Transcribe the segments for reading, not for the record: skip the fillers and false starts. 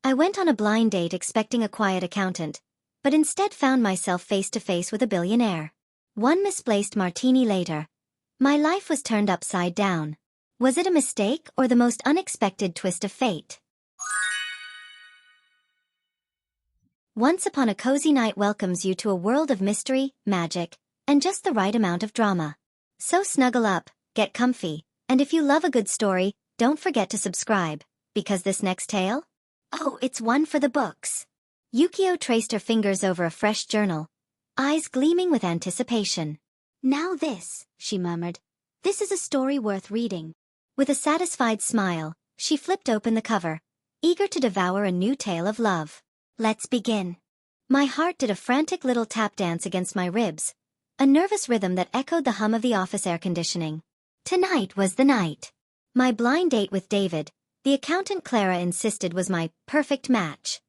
I went on a blind date expecting a quiet accountant, but instead found myself face to face with a billionaire. One misplaced martini later, my life was turned upside down. Was it a mistake or the most unexpected twist of fate? Once Upon a Cozy Night welcomes you to a world of mystery, magic, and just the right amount of drama. So snuggle up, get comfy, and if you love a good story, don't forget to subscribe, because this next tale? Oh, it's one for the books. Yukio traced her fingers over a fresh journal, eyes gleaming with anticipation. Now this, she murmured. This is a story worth reading. With a satisfied smile, she flipped open the cover, eager to devour a new tale of love. Let's begin. My heart did a frantic little tap dance against my ribs, a nervous rhythm that echoed the hum of the office air conditioning. Tonight was the night. My blind date with David, the accountant Clara insisted was my perfect match.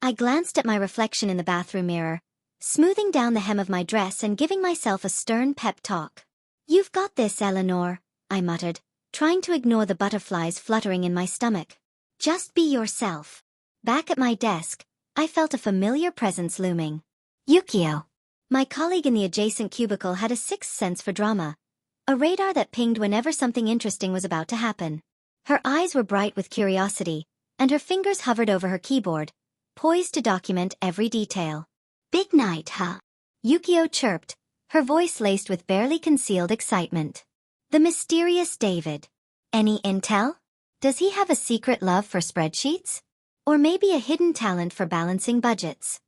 I glanced at my reflection in the bathroom mirror, smoothing down the hem of my dress and giving myself a stern pep talk. "You've got this, Eleanor," I muttered, trying to ignore the butterflies fluttering in my stomach. "Just be yourself." Back at my desk, I felt a familiar presence looming. Yukio. My colleague in the adjacent cubicle had a sixth sense for drama, a radar that pinged whenever something interesting was about to happen. Her eyes were bright with curiosity, and her fingers hovered over her keyboard, poised to document every detail. "Big night, huh?" Yukio chirped, her voice laced with barely concealed excitement. "The mysterious David. Any intel? Does he have a secret love for spreadsheets? Or maybe a hidden talent for balancing budgets?"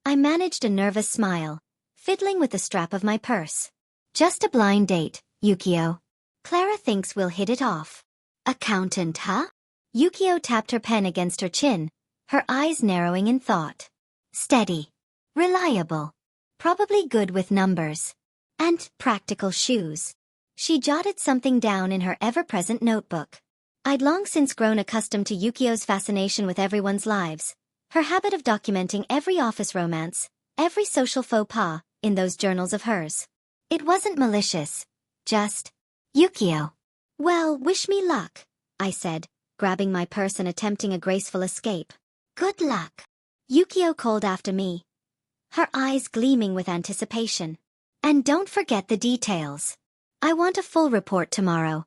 I managed a nervous smile, fiddling with the strap of my purse. "Just a blind date, Yukio. Clara thinks we'll hit it off." "Accountant, huh?" Yukio tapped her pen against her chin, her eyes narrowing in thought. "Steady. Reliable. Probably good with numbers. And practical shoes." She jotted something down in her ever-present notebook. I'd long since grown accustomed to Yukio's fascination with everyone's lives, her habit of documenting every office romance, every social faux pas, in those journals of hers. It wasn't malicious. Just, "Yukio." "Well, wish me luck," I said, grabbing my purse and attempting a graceful escape. "Good luck," Yukio called after me, her eyes gleaming with anticipation. "And don't forget the details. I want a full report tomorrow."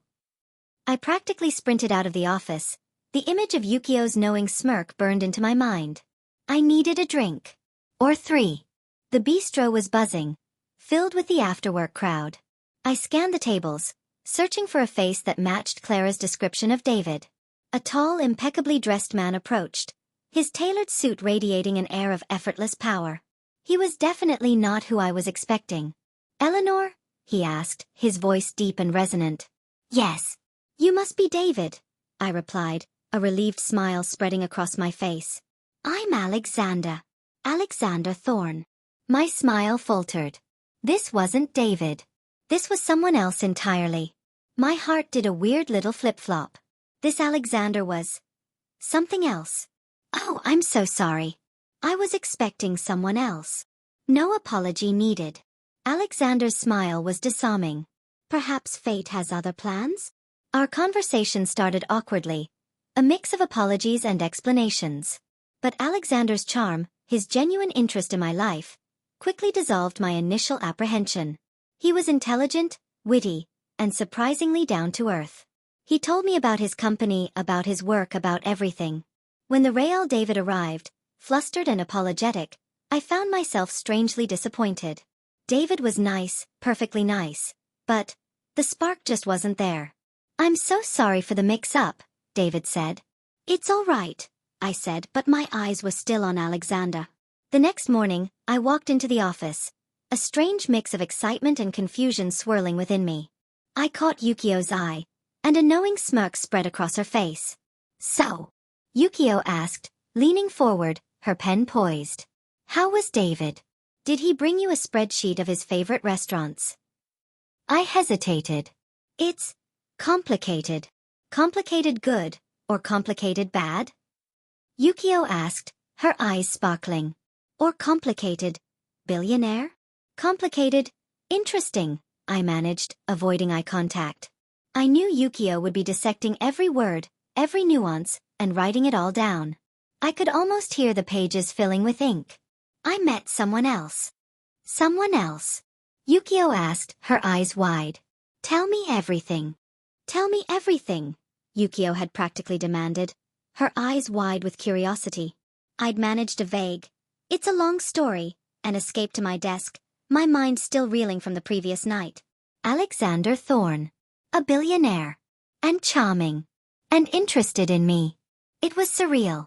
I practically sprinted out of the office, the image of Yukio's knowing smirk burned into my mind. I needed a drink. Or three. The bistro was buzzing, filled with the after-work crowd. I scanned the tables, searching for a face that matched Clara's description of David. A tall, impeccably dressed man approached, his tailored suit radiating an air of effortless power. He was definitely not who I was expecting. "Eleanor?" he asked, his voice deep and resonant. "Yes. You must be David," I replied, a relieved smile spreading across my face. "I'm Alexander. Alexander Thorne." My smile faltered. This wasn't David. This was someone else entirely. My heart did a weird little flip-flop. This Alexander was something else. "Oh, I'm so sorry. I was expecting someone else." "No apology needed." Alexander's smile was disarming. "Perhaps fate has other plans?" Our conversation started awkwardly, a mix of apologies and explanations. But Alexander's charm, his genuine interest in my life, quickly dissolved my initial apprehension. He was intelligent, witty, and surprisingly down-to-earth. He told me about his company, about his work, about everything. When the Real David arrived, flustered and apologetic, I found myself strangely disappointed. David was nice, perfectly nice, but the spark just wasn't there. "I'm so sorry for the mix-up," David said. "It's all right," I said, but my eyes were still on Alexander. The next morning, I walked into the office, a strange mix of excitement and confusion swirling within me. I caught Yukio's eye, and a knowing smirk spread across her face. "So," Yukio asked, leaning forward, her pen poised. "How was David? Did he bring you a spreadsheet of his favorite restaurants?" I hesitated. "It's complicated. Complicated good, or complicated bad?" Yukio asked, her eyes sparkling. "Or complicated, billionaire?" "Complicated, interesting," I managed, avoiding eye contact. I knew Yukio would be dissecting every word, every nuance, and writing it all down. I could almost hear the pages filling with ink. I met someone else. Someone else? Yukio asked, her eyes wide. Tell me everything. Tell me everything, Yukio had practically demanded, her eyes wide with curiosity. I'd managed a vague, "It's a long story," and escaped to my desk, my mind still reeling from the previous night. Alexander Thorne. A billionaire. And charming. And interested in me. It was surreal.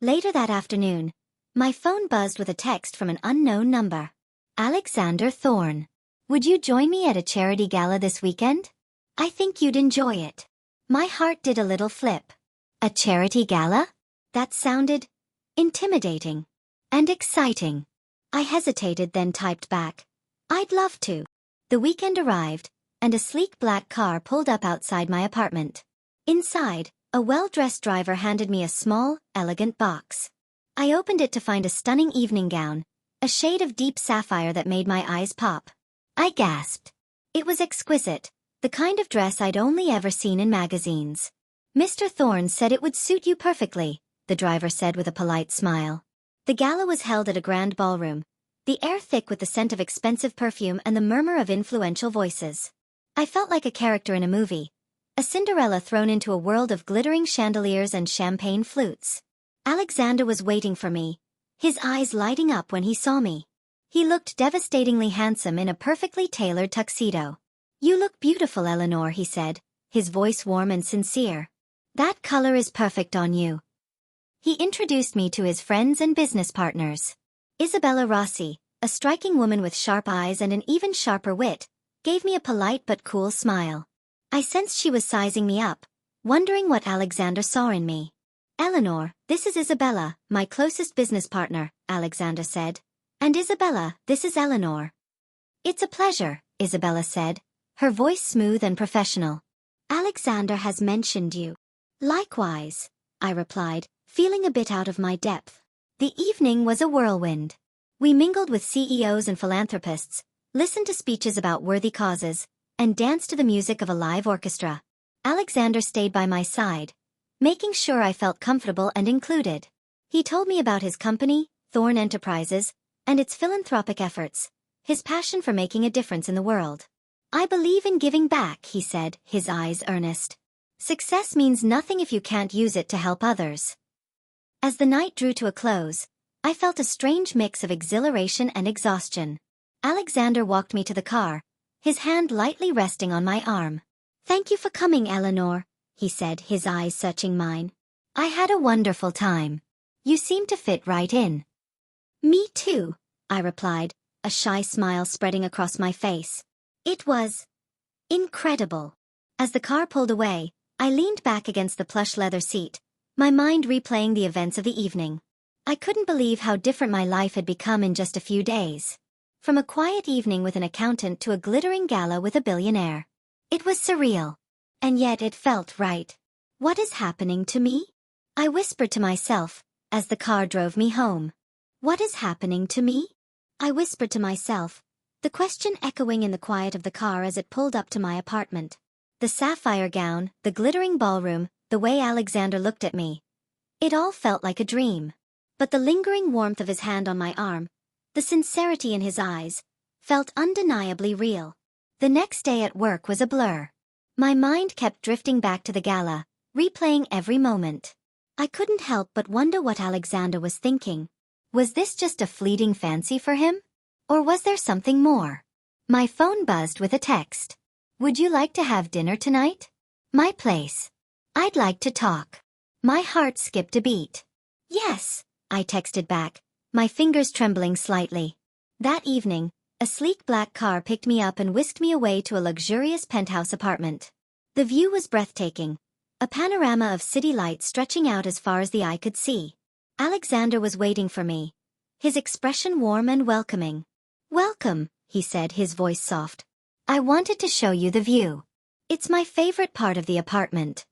Later that afternoon, my phone buzzed with a text from an unknown number. Alexander Thorne. Would you join me at a charity gala this weekend? I think you'd enjoy it. My heart did a little flip. A charity gala? That sounded intimidating. And exciting. I hesitated, then typed back, I'd love to. The weekend arrived, and a sleek black car pulled up outside my apartment. Inside, a well-dressed driver handed me a small, elegant box. I opened it to find a stunning evening gown, a shade of deep sapphire that made my eyes pop. I gasped. It was exquisite, the kind of dress I'd only ever seen in magazines. Mr. Thorne said it would suit you perfectly, the driver said with a polite smile. The gala was held at a grand ballroom, the air thick with the scent of expensive perfume and the murmur of influential voices. I felt like a character in a movie, a Cinderella thrown into a world of glittering chandeliers and champagne flutes. Alexander was waiting for me, his eyes lighting up when he saw me. He looked devastatingly handsome in a perfectly tailored tuxedo. You look beautiful, Eleanor, he said, his voice warm and sincere. That color is perfect on you. He introduced me to his friends and business partners. Isabella Rossi, a striking woman with sharp eyes and an even sharper wit, gave me a polite but cool smile. I sensed she was sizing me up, wondering what Alexander saw in me. Eleanor, this is Isabella, my closest business partner, Alexander said. And Isabella, this is Eleanor. It's a pleasure, Isabella said, her voice smooth and professional. Alexander has mentioned you. Likewise, I replied, feeling a bit out of my depth. The evening was a whirlwind. We mingled with CEOs and philanthropists, listened to speeches about worthy causes, and danced to the music of a live orchestra. Alexander stayed by my side, making sure I felt comfortable and included. He told me about his company, Thorne Enterprises, and its philanthropic efforts, his passion for making a difference in the world. I believe in giving back, he said, his eyes earnest. Success means nothing if you can't use it to help others. As the night drew to a close, I felt a strange mix of exhilaration and exhaustion. Alexander walked me to the car, his hand lightly resting on my arm. Thank you for coming, Eleanor, he said, his eyes searching mine. I had a wonderful time. You seem to fit right in. Me too, I replied, a shy smile spreading across my face. It was incredible. As the car pulled away, I leaned back against the plush leather seat, my mind replaying the events of the evening. I couldn't believe how different my life had become in just a few days. From a quiet evening with an accountant to a glittering gala with a billionaire. It was surreal. And yet it felt right. What is happening to me? I whispered to myself, as the car drove me home. What is happening to me? I whispered to myself, the question echoing in the quiet of the car as it pulled up to my apartment. The sapphire gown, the glittering ballroom, the way Alexander looked at me. It all felt like a dream. But the lingering warmth of his hand on my arm, the sincerity in his eyes, felt undeniably real. The next day at work was a blur. My mind kept drifting back to the gala, replaying every moment. I couldn't help but wonder what Alexander was thinking. Was this just a fleeting fancy for him? Or was there something more? My phone buzzed with a text. Would you like to have dinner tonight? My place. I'd like to talk. My heart skipped a beat. Yes, I texted back, my fingers trembling slightly. That evening, a sleek black car picked me up and whisked me away to a luxurious penthouse apartment. The view was breathtaking, a panorama of city lights stretching out as far as the eye could see. Alexander was waiting for me, his expression warm and welcoming. Welcome, he said, his voice soft. I wanted to show you the view. It's my favorite part of the apartment.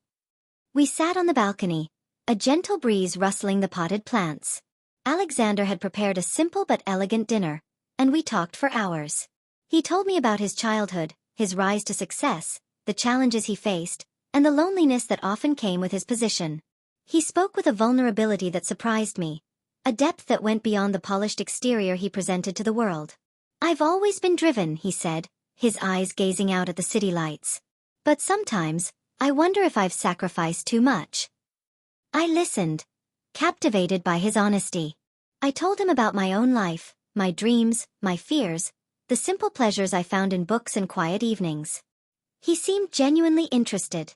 We sat on the balcony, a gentle breeze rustling the potted plants. Alexander had prepared a simple but elegant dinner, and we talked for hours. He told me about his childhood, his rise to success, the challenges he faced, and the loneliness that often came with his position. He spoke with a vulnerability that surprised me, a depth that went beyond the polished exterior he presented to the world. "I've always been driven," he said, his eyes gazing out at the city lights. "But sometimes, I wonder if I've sacrificed too much." I listened, captivated by his honesty. I told him about my own life, my dreams, my fears, the simple pleasures I found in books and quiet evenings. He seemed genuinely interested,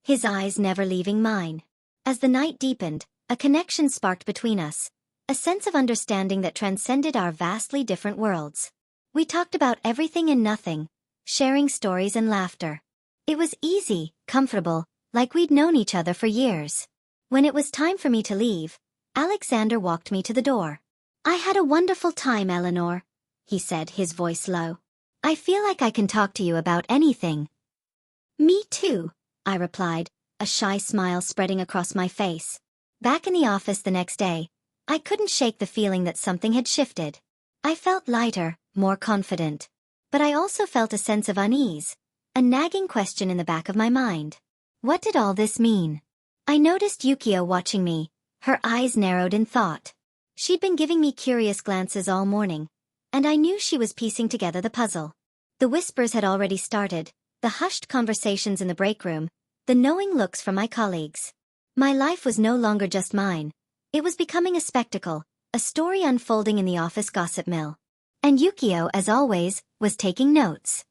his eyes never leaving mine. As the night deepened, a connection sparked between us, a sense of understanding that transcended our vastly different worlds. We talked about everything and nothing, sharing stories and laughter. It was easy, comfortable, like we'd known each other for years. When it was time for me to leave, Alexander walked me to the door. "I had a wonderful time, Eleanor," he said, his voice low. "I feel like I can talk to you about anything." "Me too," I replied, a shy smile spreading across my face. Back in the office the next day, I couldn't shake the feeling that something had shifted. I felt lighter, more confident. But I also felt a sense of unease, a nagging question in the back of my mind. What did all this mean? I noticed Yukio watching me, her eyes narrowed in thought. She'd been giving me curious glances all morning, and I knew she was piecing together the puzzle. The whispers had already started, the hushed conversations in the break room, the knowing looks from my colleagues. My life was no longer just mine. It was becoming a spectacle, a story unfolding in the office gossip mill. And Yukio, as always, was taking notes.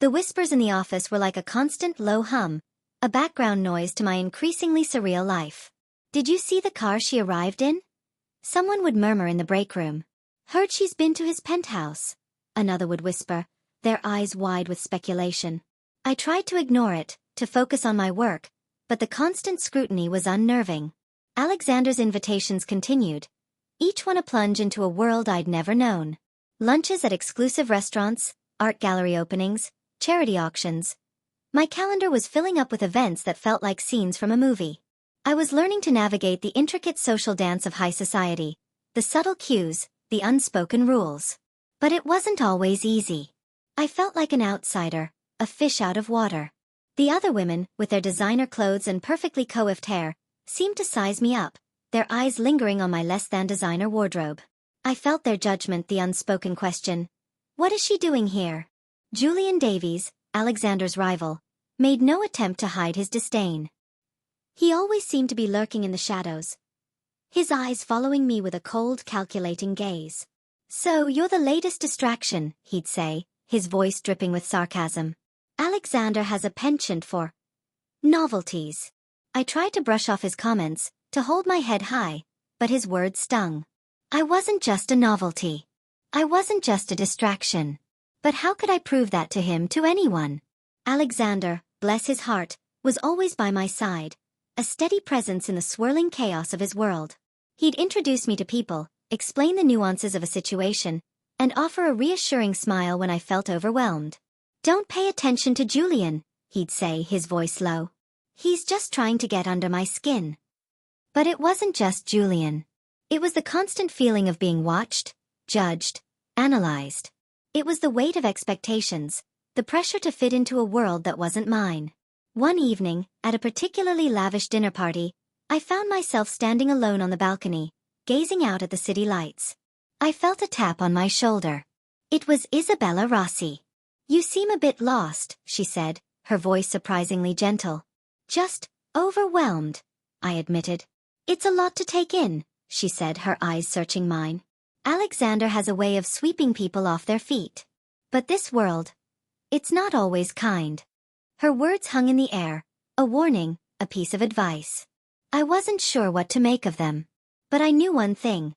The whispers in the office were like a constant low hum, a background noise to my increasingly surreal life. "Did you see the car she arrived in?" Someone would murmur in the break room. "Heard she's been to his penthouse," another would whisper, their eyes wide with speculation. I tried to ignore it, to focus on my work, but the constant scrutiny was unnerving. Alexander's invitations continued, each one a plunge into a world I'd never known. Lunches at exclusive restaurants, art gallery openings, charity auctions. My calendar was filling up with events that felt like scenes from a movie. I was learning to navigate the intricate social dance of high society, the subtle cues, the unspoken rules. But it wasn't always easy. I felt like an outsider, a fish out of water. The other women, with their designer clothes and perfectly coiffed hair, seemed to size me up, their eyes lingering on my less-than-designer wardrobe. I felt their judgment, the unspoken question. What is she doing here? Julian Davies, Alexander's rival, made no attempt to hide his disdain. He always seemed to be lurking in the shadows, his eyes following me with a cold, calculating gaze. "So you're the latest distraction," he'd say, his voice dripping with sarcasm. "Alexander has a penchant for novelties." I tried to brush off his comments, to hold my head high, but his words stung. I wasn't just a novelty. I wasn't just a distraction. But how could I prove that to him, to anyone? Alexander, bless his heart, was always by my side, a steady presence in the swirling chaos of his world. He'd introduce me to people, explain the nuances of a situation, and offer a reassuring smile when I felt overwhelmed. "Don't pay attention to Julian," he'd say, his voice low. "He's just trying to get under my skin." But it wasn't just Julian. It was the constant feeling of being watched, judged, analyzed. It was the weight of expectations, the pressure to fit into a world that wasn't mine. One evening, at a particularly lavish dinner party, I found myself standing alone on the balcony, gazing out at the city lights. I felt a tap on my shoulder. It was Isabella Rossi. "You seem a bit lost," she said, her voice surprisingly gentle. "Just overwhelmed," I admitted. "It's a lot to take in," she said, her eyes searching mine. "Alexander has a way of sweeping people off their feet. But this world, it's not always kind." Her words hung in the air, a warning, a piece of advice. I wasn't sure what to make of them. But I knew one thing.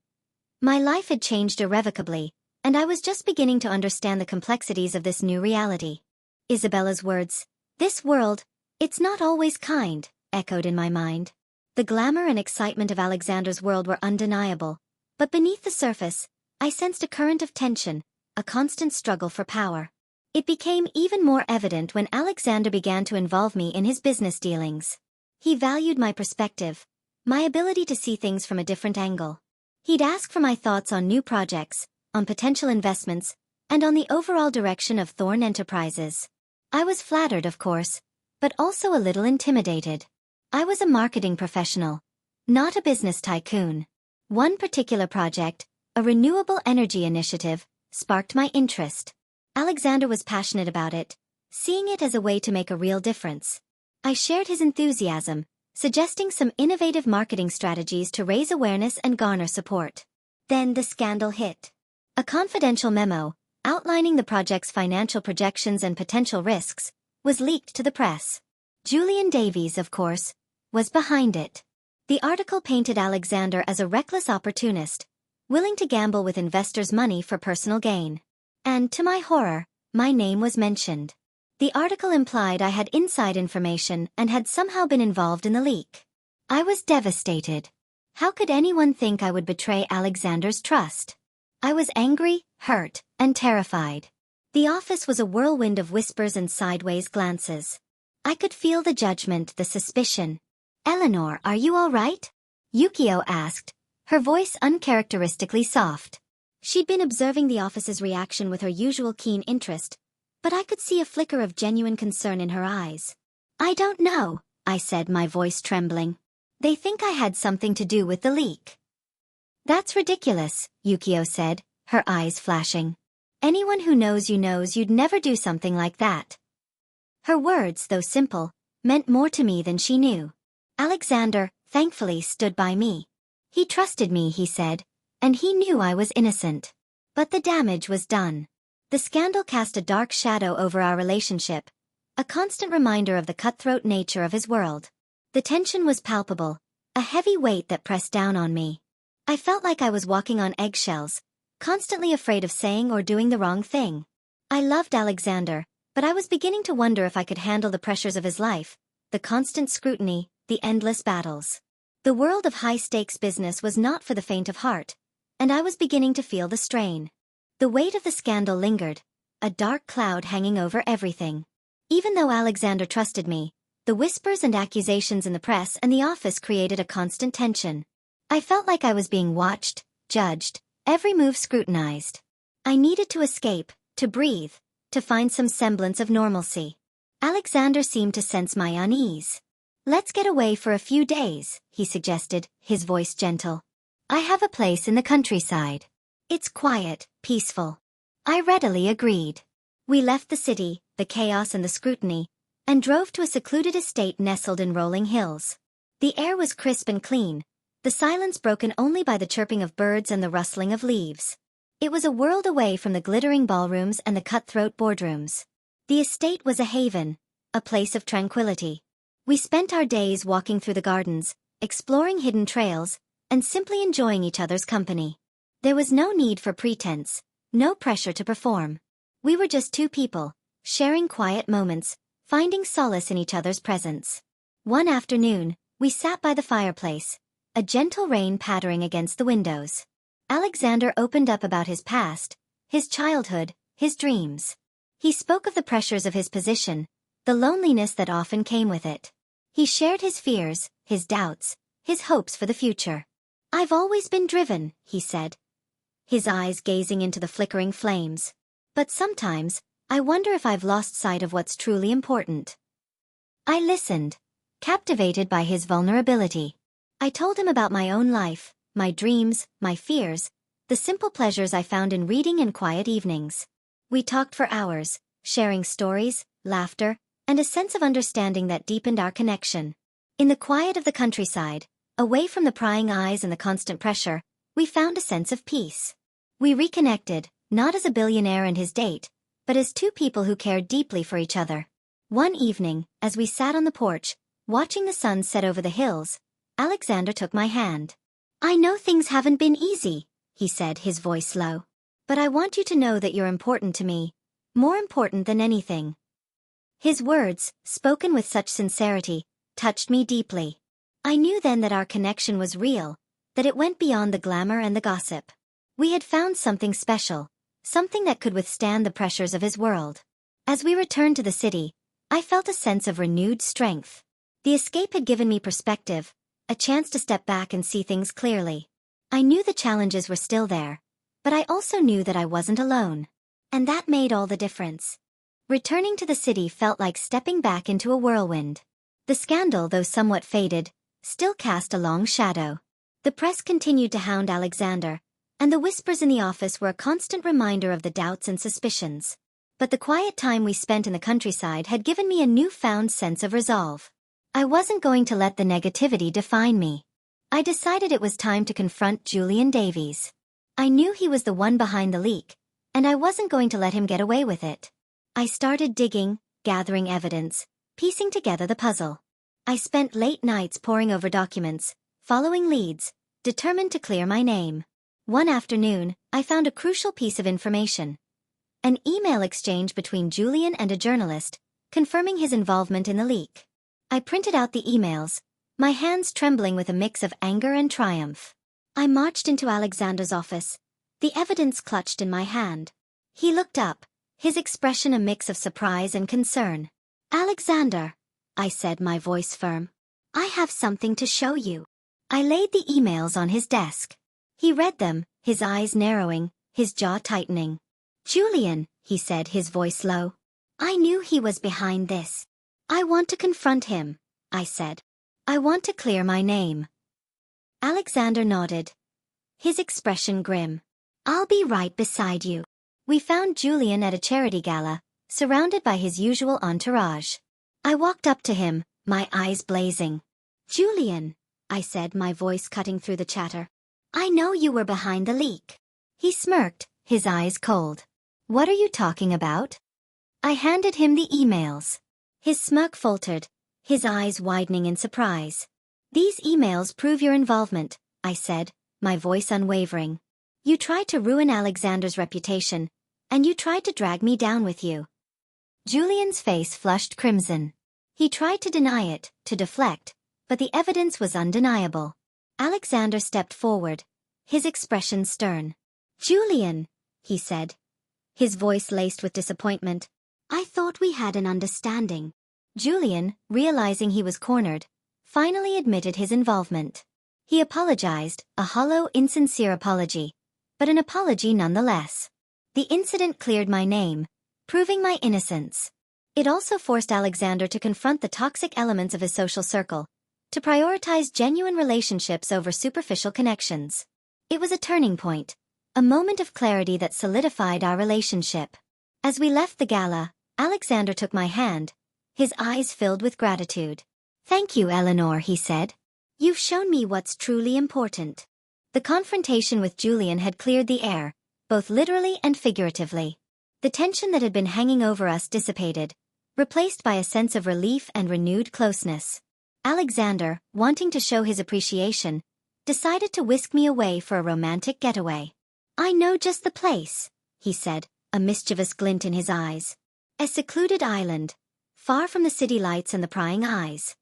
My life had changed irrevocably, and I was just beginning to understand the complexities of this new reality. Isabella's words, "This world, it's not always kind," echoed in my mind. The glamour and excitement of Alexander's world were undeniable, but beneath the surface, I sensed a current of tension, a constant struggle for power. It became even more evident when Alexander began to involve me in his business dealings. He valued my perspective, my ability to see things from a different angle. He'd ask for my thoughts on new projects, on potential investments, and on the overall direction of Thorne Enterprises. I was flattered, of course, but also a little intimidated. I was a marketing professional, not a business tycoon. One particular project, a renewable energy initiative, sparked my interest. Alexander was passionate about it, seeing it as a way to make a real difference. I shared his enthusiasm, suggesting some innovative marketing strategies to raise awareness and garner support. Then the scandal hit. A confidential memo, outlining the project's financial projections and potential risks, was leaked to the press. Julian Davies, of course, was behind it. The article painted Alexander as a reckless opportunist, willing to gamble with investors' money for personal gain. And to my horror, my name was mentioned. The article implied I had inside information and had somehow been involved in the leak. I was devastated. How could anyone think I would betray Alexander's trust? I was angry, hurt, and terrified. The office was a whirlwind of whispers and sideways glances. I could feel the judgment, the suspicion. "Eleanor, are you all right?" Yukio asked, her voice uncharacteristically soft. She'd been observing the office's reaction with her usual keen interest, but I could see a flicker of genuine concern in her eyes. "I don't know," I said, my voice trembling. "They think I had something to do with the leak." "That's ridiculous," Yukio said, her eyes flashing. "Anyone who knows you knows you'd never do something like that." Her words, though simple, meant more to me than she knew. Alexander, thankfully, stood by me. He trusted me, he said, and he knew I was innocent. But the damage was done. The scandal cast a dark shadow over our relationship, a constant reminder of the cutthroat nature of his world. The tension was palpable, a heavy weight that pressed down on me. I felt like I was walking on eggshells, constantly afraid of saying or doing the wrong thing. I loved Alexander, but I was beginning to wonder if I could handle the pressures of his life, the constant scrutiny, the endless battles. The world of high-stakes business was not for the faint of heart, and I was beginning to feel the strain. The weight of the scandal lingered, a dark cloud hanging over everything. Even though Alexander trusted me, the whispers and accusations in the press and the office created a constant tension. I felt like I was being watched, judged, every move scrutinized. I needed to escape, to breathe, to find some semblance of normalcy. Alexander seemed to sense my unease. "Let's get away for a few days," he suggested, his voice gentle. "I have a place in the countryside. It's quiet, peaceful." I readily agreed. We left the city, the chaos and the scrutiny, and drove to a secluded estate nestled in rolling hills. The air was crisp and clean, the silence broken only by the chirping of birds and the rustling of leaves. It was a world away from the glittering ballrooms and the cutthroat boardrooms. The estate was a haven, a place of tranquility. We spent our days walking through the gardens, exploring hidden trails, and simply enjoying each other's company. There was no need for pretense, no pressure to perform. We were just two people, sharing quiet moments, finding solace in each other's presence. One afternoon, we sat by the fireplace, a gentle rain pattering against the windows. Alexander opened up about his past, his childhood, his dreams. He spoke of the pressures of his position, the loneliness that often came with it. He shared his fears, his doubts, his hopes for the future. "I've always been driven," he said, his eyes gazing into the flickering flames. "But sometimes, I wonder if I've lost sight of what's truly important." I listened, captivated by his vulnerability. I told him about my own life, my dreams, my fears, the simple pleasures I found in reading and quiet evenings. We talked for hours, sharing stories, laughter, and a sense of understanding that deepened our connection. In the quiet of the countryside, away from the prying eyes and the constant pressure, we found a sense of peace. We reconnected, not as a billionaire and his date, but as two people who cared deeply for each other. One evening, as we sat on the porch, watching the sun set over the hills, Alexander took my hand. "I know things haven't been easy," he said, his voice low. "But I want you to know that you're important to me, more important than anything." His words, spoken with such sincerity, touched me deeply. I knew then that our connection was real, that it went beyond the glamour and the gossip. We had found something special, something that could withstand the pressures of his world. As we returned to the city, I felt a sense of renewed strength. The escape had given me perspective, a chance to step back and see things clearly. I knew the challenges were still there, but I also knew that I wasn't alone. And that made all the difference. Returning to the city felt like stepping back into a whirlwind. The scandal, though somewhat faded, still cast a long shadow. The press continued to hound Alexander, and the whispers in the office were a constant reminder of the doubts and suspicions. But the quiet time we spent in the countryside had given me a newfound sense of resolve. I wasn't going to let the negativity define me. I decided it was time to confront Julian Davies. I knew he was the one behind the leak, and I wasn't going to let him get away with it. I started digging, gathering evidence, piecing together the puzzle. I spent late nights poring over documents, following leads, determined to clear my name. One afternoon, I found a crucial piece of information. An email exchange between Julian and a journalist, confirming his involvement in the leak. I printed out the emails, my hands trembling with a mix of anger and triumph. I marched into Alexander's office, the evidence clutched in my hand. He looked up, his expression a mix of surprise and concern. "Alexander," I said, my voice firm. "I have something to show you." I laid the emails on his desk. He read them, his eyes narrowing, his jaw tightening. "Julian," he said, his voice low. "I knew he was behind this. I want to confront him," I said. "I want to clear my name." Alexander nodded, his expression grim. "I'll be right beside you." We found Julian at a charity gala, surrounded by his usual entourage. I walked up to him, my eyes blazing. "Julian," I said, my voice cutting through the chatter. "I know you were behind the leak." He smirked, his eyes cold. "What are you talking about?" I handed him the emails. His smirk faltered, his eyes widening in surprise. "These emails prove your involvement," I said, my voice unwavering. "You tried to ruin Alexander's reputation, and you tried to drag me down with you." Julian's face flushed crimson. He tried to deny it, to deflect, but the evidence was undeniable. Alexander stepped forward, his expression stern. "Julian," he said, his voice laced with disappointment, "I thought we had an understanding." Julian, realizing he was cornered, finally admitted his involvement. He apologized, a hollow, insincere apology, but an apology nonetheless. The incident cleared my name, proving my innocence. It also forced Alexander to confront the toxic elements of his social circle, to prioritize genuine relationships over superficial connections. It was a turning point, a moment of clarity that solidified our relationship. As we left the gala, Alexander took my hand, his eyes filled with gratitude. "Thank you, Eleanor," he said. "You've shown me what's truly important." The confrontation with Julian had cleared the air, both literally and figuratively. The tension that had been hanging over us dissipated, replaced by a sense of relief and renewed closeness. Alexander, wanting to show his appreciation, decided to whisk me away for a romantic getaway. "I know just the place," he said, a mischievous glint in his eyes. "A secluded island, far from the city lights and the prying eyes."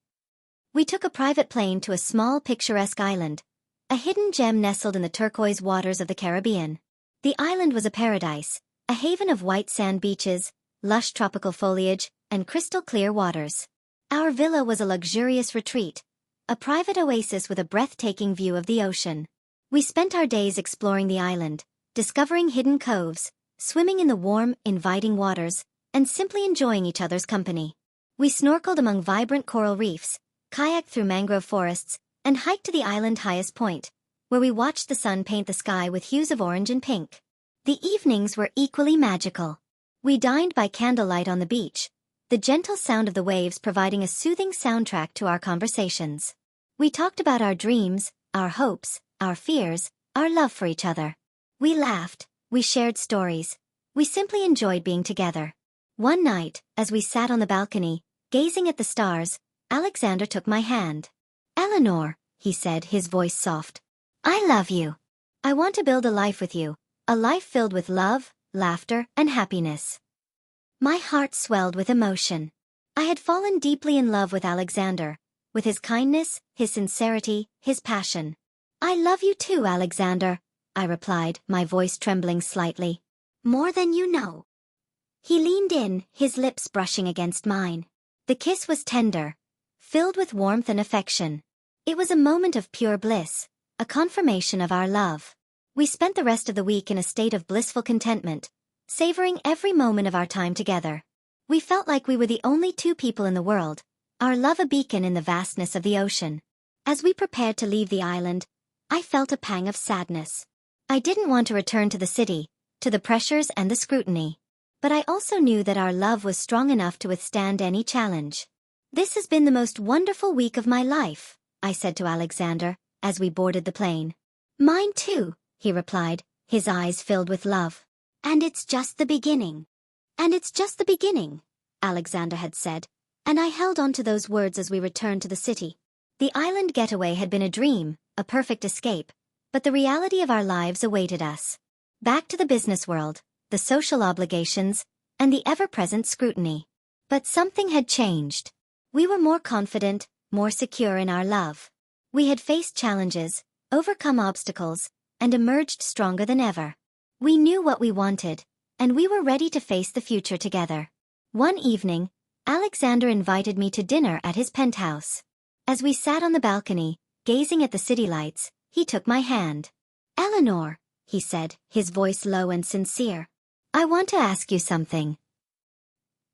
We took a private plane to a small picturesque island, a hidden gem nestled in the turquoise waters of the Caribbean. The island was a paradise, a haven of white sand beaches, lush tropical foliage, and crystal-clear waters. Our villa was a luxurious retreat, a private oasis with a breathtaking view of the ocean. We spent our days exploring the island, discovering hidden coves, swimming in the warm, inviting waters, and simply enjoying each other's company. We snorkeled among vibrant coral reefs, kayaked through mangrove forests, and hiked to the island's highest point, where we watched the sun paint the sky with hues of orange and pink. The evenings were equally magical. We dined by candlelight on the beach, the gentle sound of the waves providing a soothing soundtrack to our conversations. We talked about our dreams, our hopes, our fears, our love for each other. We laughed, we shared stories, we simply enjoyed being together. One night, as we sat on the balcony, gazing at the stars, Alexander took my hand. "Eleanor," he said, his voice soft, "I love you. I want to build a life with you, a life filled with love, laughter, and happiness." My heart swelled with emotion. I had fallen deeply in love with Alexander, with his kindness, his sincerity, his passion. "I love you too, Alexander," I replied, my voice trembling slightly. "More than you know." He leaned in, his lips brushing against mine. The kiss was tender, filled with warmth and affection. It was a moment of pure bliss, a confirmation of our love. We spent the rest of the week in a state of blissful contentment, savoring every moment of our time together. We felt like we were the only two people in the world, our love a beacon in the vastness of the ocean. As we prepared to leave the island, I felt a pang of sadness. I didn't want to return to the city, to the pressures and the scrutiny. But I also knew that our love was strong enough to withstand any challenge. "This has been the most wonderful week of my life," I said to Alexander, as we boarded the plane. "Mine too," he replied, his eyes filled with love. "And it's just the beginning." "And it's just the beginning," Alexander had said, and I held on to those words as we returned to the city. The island getaway had been a dream, a perfect escape, but the reality of our lives awaited us. Back to the business world, the social obligations, and the ever-present scrutiny. But something had changed. We were more confident, more secure in our love. We had faced challenges, overcome obstacles, and emerged stronger than ever. We knew what we wanted, and we were ready to face the future together. One evening, Alexander invited me to dinner at his penthouse. As we sat on the balcony, gazing at the city lights, he took my hand. "Eleanor," he said, his voice low and sincere, "I want to ask you something."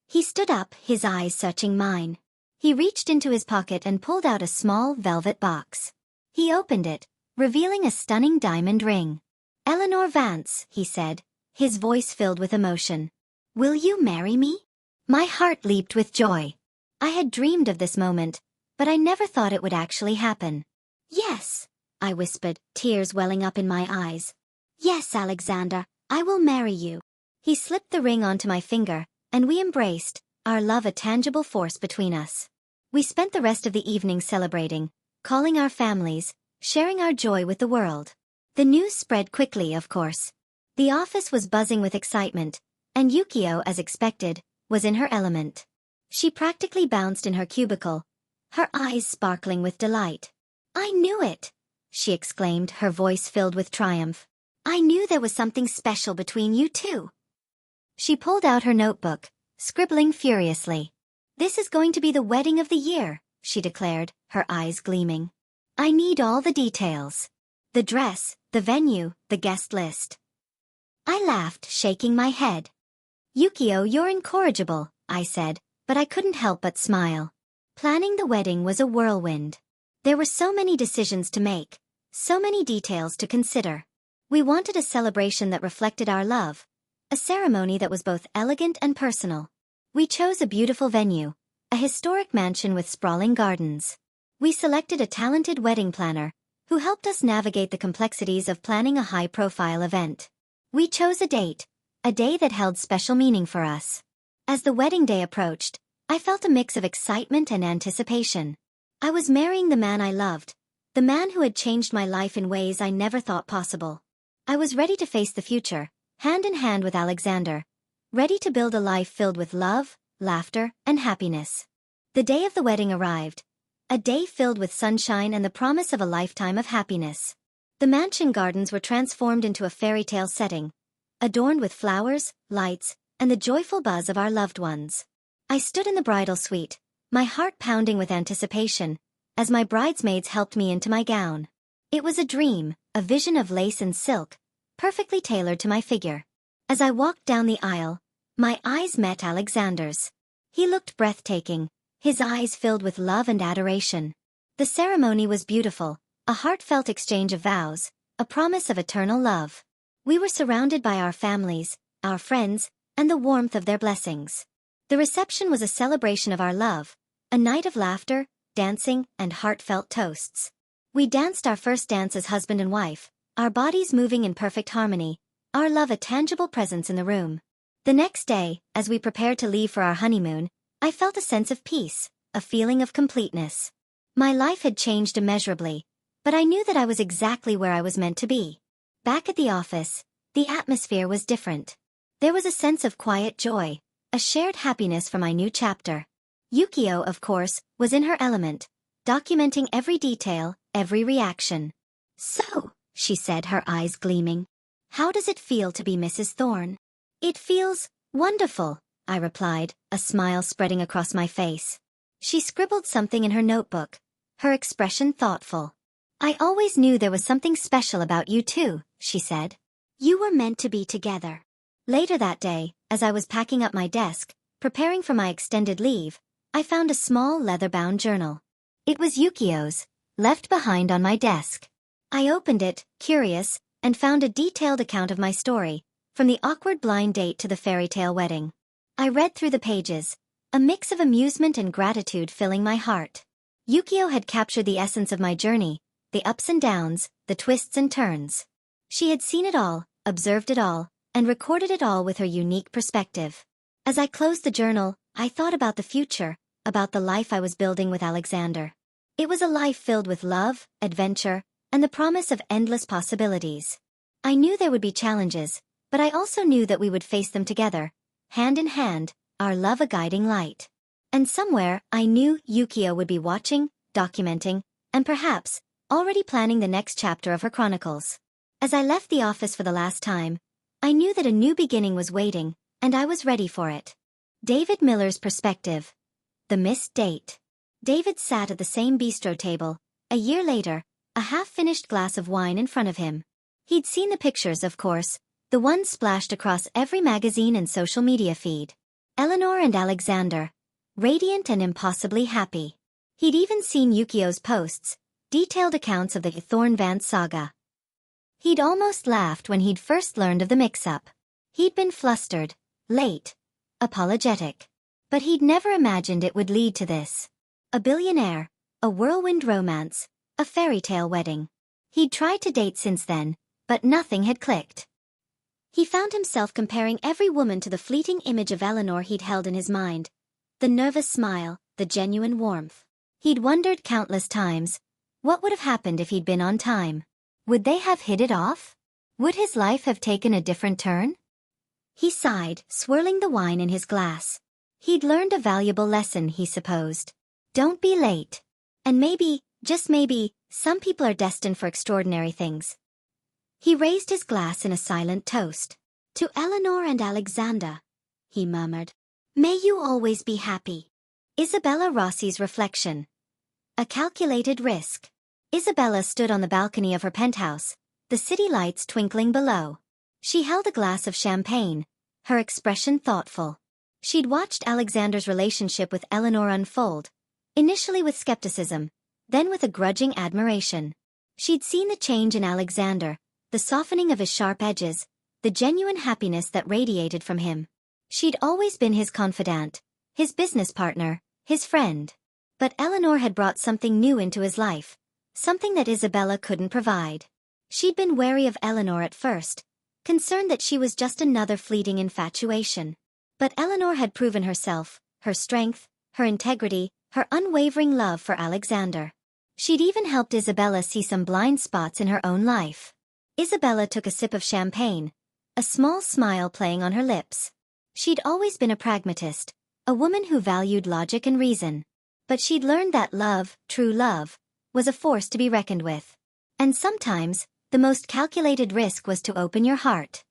He stood up, his eyes searching mine. He reached into his pocket and pulled out a small velvet box. He opened it, revealing a stunning diamond ring. "Eleanor Vance," he said, his voice filled with emotion. "Will you marry me?" My heart leaped with joy. I had dreamed of this moment, but I never thought it would actually happen. "Yes," I whispered, tears welling up in my eyes. "Yes, Alexander, I will marry you." He slipped the ring onto my finger, and we embraced, our love a tangible force between us. We spent the rest of the evening celebrating, calling our families, sharing our joy with the world. The news spread quickly, of course. The office was buzzing with excitement, and Yukio, as expected, was in her element. She practically bounced in her cubicle, her eyes sparkling with delight. "I knew it!" she exclaimed, her voice filled with triumph. "I knew there was something special between you two." She pulled out her notebook, scribbling furiously. "This is going to be the wedding of the year," she declared, her eyes gleaming. "I need all the details. The dress, the venue, the guest list." I laughed, shaking my head. "Yukio, you're incorrigible," I said, but I couldn't help but smile. Planning the wedding was a whirlwind. There were so many decisions to make, so many details to consider. We wanted a celebration that reflected our love, a ceremony that was both elegant and personal. We chose a beautiful venue, a historic mansion with sprawling gardens. We selected a talented wedding planner, who helped us navigate the complexities of planning a high-profile event. We chose a day that held special meaning for us. As the wedding day approached, I felt a mix of excitement and anticipation. I was marrying the man I loved, the man who had changed my life in ways I never thought possible. I was ready to face the future, hand in hand with Alexander, ready to build a life filled with love, laughter, and happiness. The day of the wedding arrived, a day filled with sunshine and the promise of a lifetime of happiness. The mansion gardens were transformed into a fairy tale setting, adorned with flowers, lights, and the joyful buzz of our loved ones. I stood in the bridal suite, my heart pounding with anticipation, as my bridesmaids helped me into my gown. It was a dream, a vision of lace and silk, perfectly tailored to my figure. As I walked down the aisle, my eyes met Alexander's. He looked breathtaking, his eyes filled with love and adoration. The ceremony was beautiful, a heartfelt exchange of vows, a promise of eternal love. We were surrounded by our families, our friends, and the warmth of their blessings. The reception was a celebration of our love, a night of laughter, dancing, and heartfelt toasts. We danced our first dance as husband and wife, our bodies moving in perfect harmony, our love a tangible presence in the room. The next day, as we prepared to leave for our honeymoon, I felt a sense of peace, a feeling of completeness. My life had changed immeasurably, but I knew that I was exactly where I was meant to be. Back at the office, the atmosphere was different. There was a sense of quiet joy, a shared happiness for my new chapter. Yukio, of course, was in her element, documenting every detail, every reaction. "So," she said, her eyes gleaming, "how does it feel to be Mrs. Thorne?" "It feels wonderful," I replied, a smile spreading across my face. She scribbled something in her notebook, her expression thoughtful. "I always knew there was something special about you two," she said. "You were meant to be together." Later that day, as I was packing up my desk, preparing for my extended leave, I found a small leather-bound journal. It was Yukio's, left behind on my desk. I opened it, curious, and found a detailed account of my story, from the awkward blind date to the fairy tale wedding. I read through the pages, a mix of amusement and gratitude filling my heart. Yukio had captured the essence of my journey, the ups and downs, the twists and turns. She had seen it all, observed it all, and recorded it all with her unique perspective. As I closed the journal, I thought about the future, about the life I was building with Alexander. It was a life filled with love, adventure, and the promise of endless possibilities. I knew there would be challenges, but I also knew that we would face them together, hand in hand, our love a guiding light. And somewhere, I knew Yukio would be watching, documenting, and perhaps, already planning the next chapter of her chronicles. As I left the office for the last time, I knew that a new beginning was waiting, and I was ready for it. David Miller's perspective. The missed date. David sat at the same bistro table, a year later, a half-finished glass of wine in front of him. He'd seen the pictures, of course, the ones splashed across every magazine and social media feed. Eleanor and Alexander, radiant and impossibly happy. He'd even seen Yukio's posts, detailed accounts of the Thorn Vance saga. He'd almost laughed when he'd first learned of the mix-up. He'd been flustered, late, apologetic. But he'd never imagined it would lead to this. A billionaire, a whirlwind romance, a fairy tale wedding. He'd tried to date since then, but nothing had clicked. He found himself comparing every woman to the fleeting image of Eleanor he'd held in his mind. The nervous smile, the genuine warmth. He'd wondered countless times, what would have happened if he'd been on time? Would they have hit it off? Would his life have taken a different turn? He sighed, swirling the wine in his glass. He'd learned a valuable lesson, he supposed. Don't be late. And maybe, just maybe, some people are destined for extraordinary things. He raised his glass in a silent toast. To Eleanor and Alexander, he murmured. May you always be happy. Isabella Rossi's reflection. A calculated risk. Isabella stood on the balcony of her penthouse, the city lights twinkling below. She held a glass of champagne, her expression thoughtful. She'd watched Alexander's relationship with Eleanor unfold, initially with skepticism, then with a grudging admiration. She'd seen the change in Alexander, the softening of his sharp edges, the genuine happiness that radiated from him. She'd always been his confidant, his business partner, his friend. But Eleanor had brought something new into his life, something that Isabella couldn't provide. She'd been wary of Eleanor at first, concerned that she was just another fleeting infatuation. But Eleanor had proven herself, her strength, her integrity, her unwavering love for Alexander. She'd even helped Isabella see some blind spots in her own life. Isabella took a sip of champagne, a small smile playing on her lips. She'd always been a pragmatist, a woman who valued logic and reason. But she'd learned that love, true love, was a force to be reckoned with. And sometimes, the most calculated risk was to open your heart.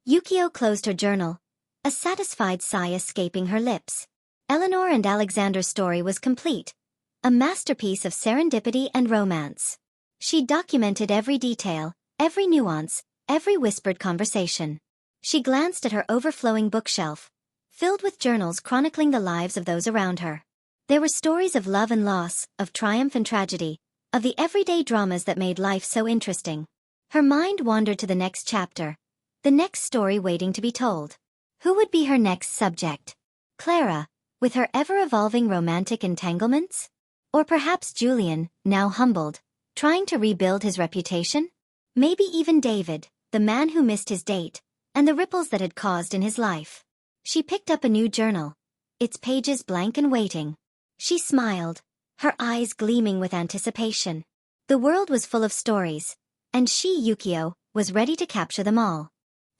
Yukio closed her journal, a satisfied sigh escaping her lips. Eleanor and Alexander's story was complete, a masterpiece of serendipity and romance. She documented every detail, every nuance, every whispered conversation. She glanced at her overflowing bookshelf, filled with journals chronicling the lives of those around her. There were stories of love and loss, of triumph and tragedy, of the everyday dramas that made life so interesting. Her mind wandered to the next chapter, the next story waiting to be told. Who would be her next subject? Clara, with her ever-evolving romantic entanglements? Or perhaps Julian, now humbled, trying to rebuild his reputation? Maybe even David, the man who missed his date, and the ripples that had caused in his life. She picked up a new journal, its pages blank and waiting. She smiled, her eyes gleaming with anticipation. The world was full of stories, and she, Yukio, was ready to capture them all.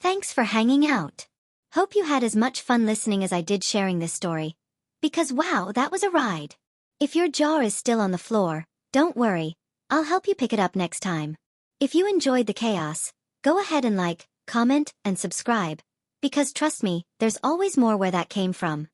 Thanks for hanging out. Hope you had as much fun listening as I did sharing this story. Because wow, that was a ride. If your jaw is still on the floor, don't worry, I'll help you pick it up next time. If you enjoyed the chaos, go ahead and like, comment, and subscribe. Because trust me, there's always more where that came from.